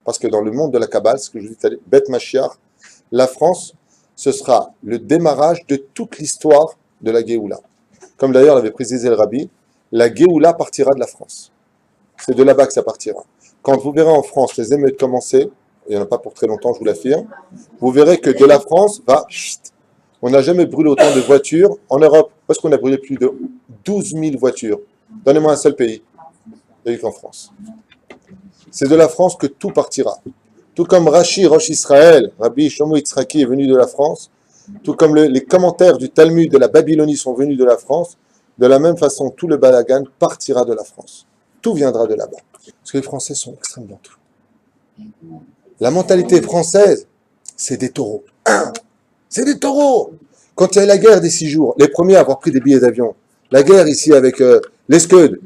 Parce que dans le monde de la Kabbale, ce que je vous dis, Beth Mashiach, la France, ce sera le démarrage de toute l'histoire de la Géoula. Comme d'ailleurs l'avait précisé le Rabbi, la Géoula partira de la France. C'est de là-bas que ça partira. Quand vous verrez en France les émeutes commencer, il n'y en a pas pour très longtemps, je vous l'affirme, vous verrez que de la France va... On n'a jamais brûlé autant de voitures en Europe. Parce qu'on a brûlé plus de 12 000 voitures. Donnez-moi un seul pays. Il n'y a eu qu'en France. C'est de la France que tout partira. Tout comme Rashi, Rosh Israël, Rabbi Shlomo Yitzhaki est venu de la France, tout comme les commentaires du Talmud de la Babylonie sont venus de la France, de la même façon, tout le balagan partira de la France. Tout viendra de là-bas. Parce que les Français sont extrêmement tout. La mentalité française, c'est des taureaux. C'est des taureaux. Quand il y a eu la guerre des 6 jours, les premiers à avoir pris des billets d'avion, la guerre ici avec les Scuds,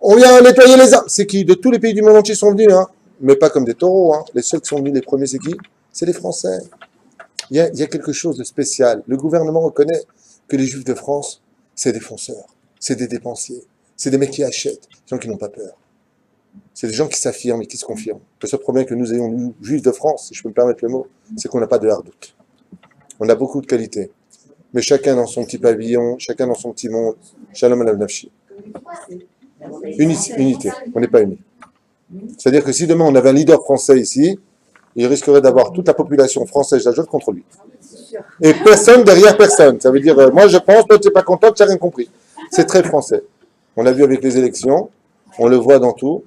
on vient nettoyer les armes. C'est qui? De tous les pays du monde entier sont venus, hein. Mais pas comme des taureaux. Hein. Les seuls qui sont venus les premiers, c'est qui? C'est les Français. Il y a quelque chose de spécial. Le gouvernement reconnaît que les Juifs de France, c'est des fonceurs, c'est des dépensiers, c'est des mecs qui achètent, des gens qui n'ont pas peur. C'est des gens qui s'affirment et qui se confirment. Le seul problème que nous ayons, nous, Juifs de France, si je peux me permettre le mot, c'est qu'on n'a pas de hardoute. On a beaucoup de qualités. Mais chacun dans son petit pavillon, chacun dans son petit monde. Shalom alav nafshi. Unité. On n'est pas unis. C'est-à-dire que si demain on avait un leader français ici, il risquerait d'avoir toute la population française d'Ajot contre lui. Et personne derrière personne. Ça veut dire, moi je pense, toi tu n'es pas content, tu n'as rien compris. C'est très français. On l'a vu avec les élections, on le voit dans tout.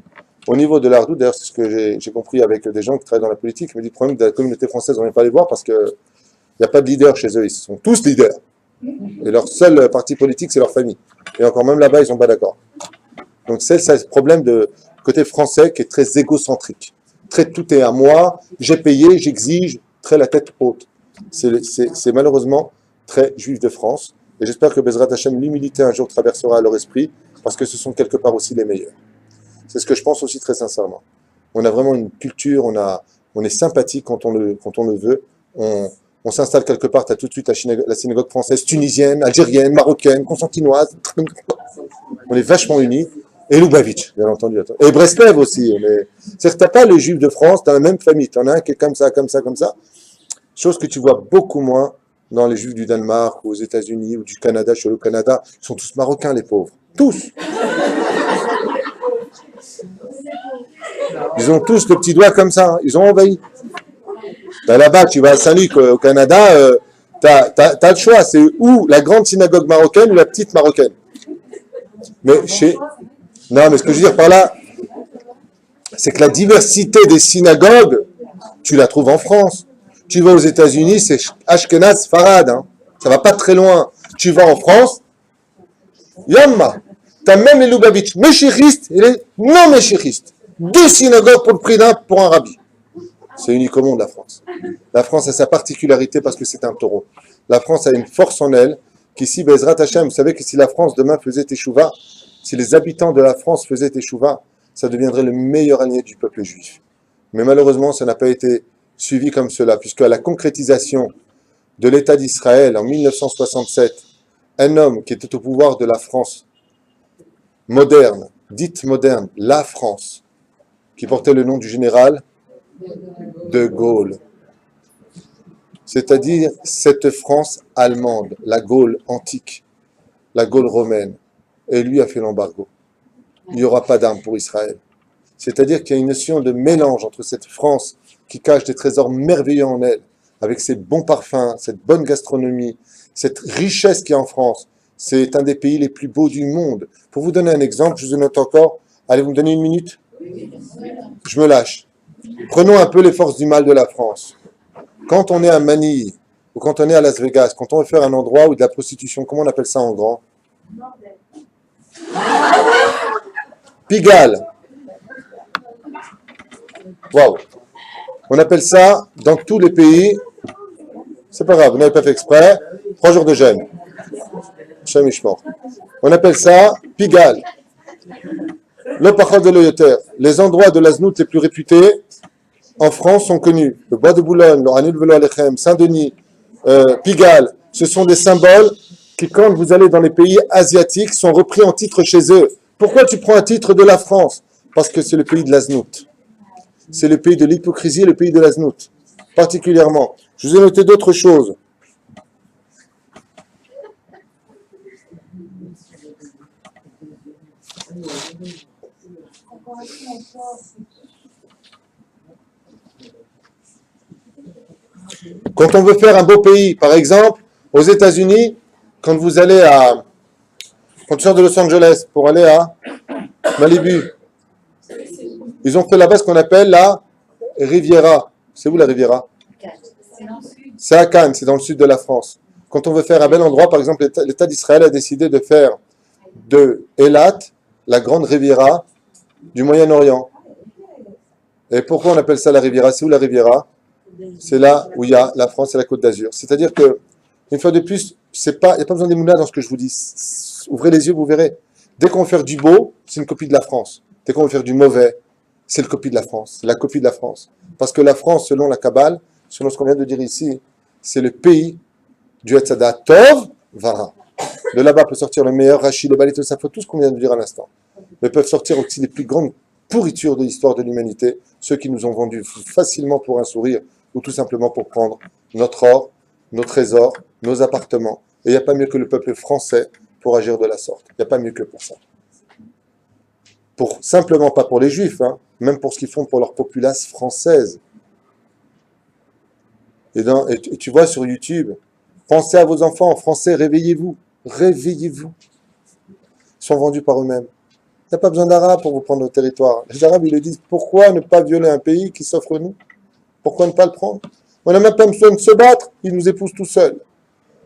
Au niveau de l'Ardout, d'ailleurs c'est ce que j'ai compris avec des gens qui travaillent dans la politique, mais le problème de la communauté française, on ne vient pas les voir parce que il n'y a pas de leader chez eux, ils sont tous leaders. Et leur seul parti politique, c'est leur famille. Et encore même là-bas, ils ne sont pas d'accord. Donc c'est ce problème de côté français qui est très égocentrique. Très tout est à moi, j'ai payé, j'exige, très la tête haute. C'est malheureusement très juif de France. Et j'espère que Bezrat Hashem, l'humilité un jour traversera leur esprit, parce que ce sont quelque part aussi les meilleurs. C'est ce que je pense aussi très sincèrement. On a vraiment une culture, on est sympathique quand on le veut. On s'installe quelque part, tu as tout de suite la synagogue française, tunisienne, algérienne, marocaine, constantinoise. On est vachement unis. Et Lubavitch, bien entendu. Et Breslev aussi. C'est-à-dire que tu n'as pas les Juifs de France dans la même famille. Tu en as un qui est comme ça, comme ça, comme ça. Chose que tu vois beaucoup moins dans les Juifs du Danemark, ou aux États-Unis, ou du Canada. Je suis allé au Canada. Ils sont tous marocains, les pauvres. Tous. Ils ont tous le petit doigt comme ça. Hein. Ils ont envahi. Là-bas, tu vas à Saint-Luc, au Canada, t'as le choix. C'est ou la grande synagogue marocaine ou la petite marocaine. Non, mais ce que je veux dire par là, c'est que la diversité des synagogues, tu la trouves en France. Tu vas aux États-Unis, c'est Ashkenaz, Farad. Hein. Ça va pas très loin. Tu vas en France, Yamma. T'as même les Lubavitch, méchichistes et les non-méchichistes. 2 synagogues pour le prix d'un pour un rabbi. C'est unique au monde, la France. La France a sa particularité parce que c'est un taureau. La France a une force en elle, qui si Bezrat Hashem, vous savez que si la France demain faisait Teshuvah, si les habitants de la France faisaient Teshuvah, ça deviendrait le meilleur allié du peuple juif. Mais malheureusement, ça n'a pas été suivi comme cela, puisque à la concrétisation de l'État d'Israël en 1967, un homme qui était au pouvoir de la France moderne, dite moderne, la France, qui portait le nom du général de Gaulle. C'est-à-dire cette France allemande, la Gaule antique, la Gaule romaine. Et lui a fait l'embargo. Il n'y aura pas d'armes pour Israël. C'est-à-dire qu'il y a une notion de mélange entre cette France qui cache des trésors merveilleux en elle, avec ses bons parfums, cette bonne gastronomie, cette richesse qu'il y a en France. C'est un des pays les plus beaux du monde. Pour vous donner un exemple, je vous note encore. Allez, vous me donnez 1 minute? Je me lâche. Prenons un peu les forces du mal de la France. Quand on est à Manille, ou quand on est à Las Vegas, quand on veut faire un endroit où il y a de la prostitution, comment on appelle ça en grand? Pigalle. Waouh. On appelle ça, dans tous les pays, c'est pas grave, vous n'avez pas fait exprès, 3 jours de jeûne. On appelle ça Pigalle. Le Pachal de l'Oyoter. Les endroits de la Znout les plus réputés en France sont connus. Le Bois de Boulogne, le Hanul Velo Alechem, Saint-Denis, Pigalle. Ce sont des symboles qui, quand vous allez dans les pays asiatiques, sont repris en titre chez eux. Pourquoi tu prends un titre de la France? Parce que c'est le pays de la Znout. c'est le pays de l'hypocrisie et le pays de la znout. Particulièrement. Je vous ai noté d'autres choses. Quand on veut faire un beau pays, par exemple, aux États-Unis, quand vous allez à... Quand tu sors de Los Angeles pour aller à Malibu, ils ont fait là-bas ce qu'on appelle la Riviera. C'est où la Riviera? C'est à Cannes, c'est dans le sud de la France. Quand on veut faire un bel endroit, par exemple, l'État d'Israël a décidé de faire de Eilat la grande Riviera du Moyen-Orient. Et pourquoi on appelle ça la Riviera? C'est où la Riviera? C'est là où il y a la France et la Côte d'Azur. C'est-à-dire que, une fois de plus, il n'y a pas besoin des moulins dans ce que je vous dis. Ouvrez les yeux, vous verrez. Dès qu'on veut faire du beau, c'est une copie de la France. Dès qu'on veut faire du mauvais, c'est la copie de la France. C'est la copie de la France. Parce que la France, selon la Kabbale, selon ce qu'on vient de dire ici, c'est le pays du Etzadah Tov Vara. De là-bas peut sortir le meilleur Rashi, le Balit, tout ça, tout ce qu'on vient de dire à l'instant. Mais peuvent sortir aussi les plus grandes pourritures de l'histoire de l'humanité, ceux qui nous ont vendus facilement pour un sourire ou tout simplement pour prendre notre or, nos trésors, nos appartements. Et il n'y a pas mieux que le peuple français pour agir de la sorte. Il n'y a pas mieux que pour ça. Simplement pas pour les juifs, hein, même pour ce qu'ils font pour leur populace française. Et tu vois sur YouTube, pensez à vos enfants en français, réveillez-vous. Réveillez-vous. Ils sont vendus par eux-mêmes. Il n'y a pas besoin d'Arabes pour vous prendre au territoire. Les Arabes, ils le disent, pourquoi ne pas violer un pays qui s'offre nous? Pourquoi ne pas le prendre? On n'a même pas besoin de se battre, ils nous épousent tout seuls.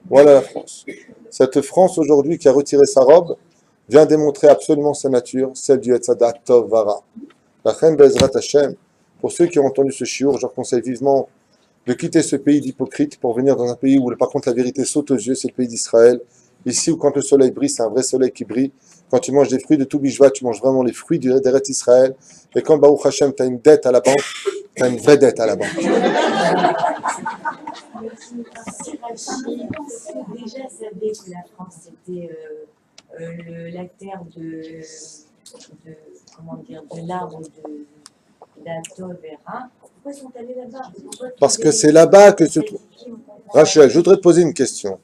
Voilà la France. Cette France aujourd'hui qui a retiré sa robe vient démontrer absolument sa nature, celle du Etzadah Tov Vara. La reine Bezrat Hashem, pour ceux qui ont entendu ce chiour, je leur conseille vivement de quitter ce pays d'hypocrites pour venir dans un pays où par contre la vérité saute aux yeux, c'est le pays d'Israël. Ici où quand le soleil brille, c'est un vrai soleil qui brille. Quand tu manges des fruits de tout bijva, tu manges vraiment les fruits du d'Eretz Israël. Et quand Baruch Hashem, tu as une dette à la banque, tu as une vraie dette à la banque. Déjà savait que la France était la terre de l'arbre de d'Atov Vera. Pourquoi sont allés là-bas? Parce que c'est là-bas que se trouve. Rachel, je voudrais te poser une question.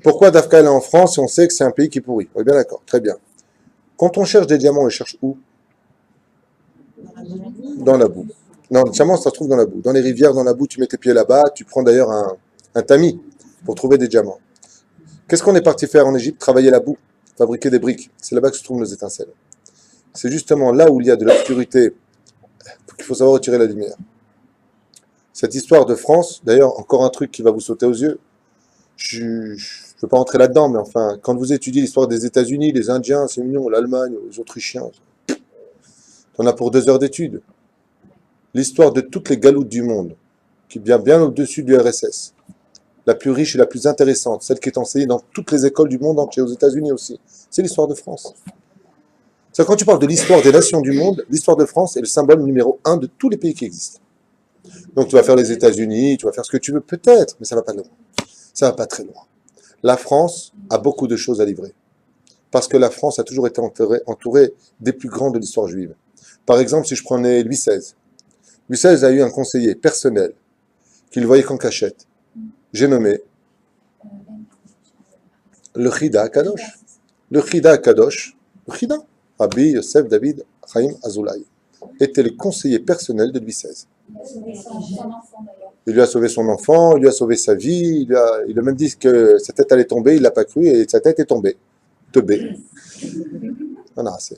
Pourquoi Dafka est en France si on sait que c'est un pays qui pourrit? On est bien d'accord, très bien. Quand on cherche des diamants, on les cherche où? Dans la boue. Non, le diamant, ça se trouve dans la boue. Dans les rivières, dans la boue, tu mets tes pieds là-bas, tu prends d'ailleurs un tamis pour trouver des diamants. Qu'est-ce qu'on est parti faire en Égypte? Travailler la boue, fabriquer des briques. C'est là-bas que se trouvent nos étincelles. C'est justement là où il y a de l'obscurité qu'il faut savoir retirer la lumière. Cette histoire de France, d'ailleurs, encore un truc qui va vous sauter aux yeux. Je ne veux pas entrer là-dedans, mais enfin, quand vous étudiez l'histoire des États-Unis, les Indiens, c'est mignon, l'Allemagne, les Autrichiens, on a pour 2 heures d'études. L'histoire de toutes les galoutes du monde, qui vient bien au-dessus du RSS, la plus riche et la plus intéressante, celle qui est enseignée dans toutes les écoles du monde entier, aux États-Unis aussi, c'est l'histoire de France. C'est quand tu parles de l'histoire des nations du monde, l'histoire de France est le symbole numéro 1 de tous les pays qui existent. Donc tu vas faire les États-Unis, tu vas faire ce que tu veux peut-être, mais ça va pas loin. Ça va pas très loin. La France a beaucoup de choses à livrer. Parce que la France a toujours été entourée des plus grands de l'histoire juive. Par exemple, si je prenais Louis XVI. Louis XVI a eu un conseiller personnel qu'il voyait qu'en cachette. J'ai nommé le Chida Kadosh. Le Chida Kadosh, le Chida, Rabbi Yosef David Chaim Azoulay, était le conseiller personnel de Louis XVI. Il lui a sauvé son enfant, il lui a sauvé sa vie, il a même dit que sa tête allait tomber, il l'a pas cru et sa tête est tombée. Teubé. On a assez.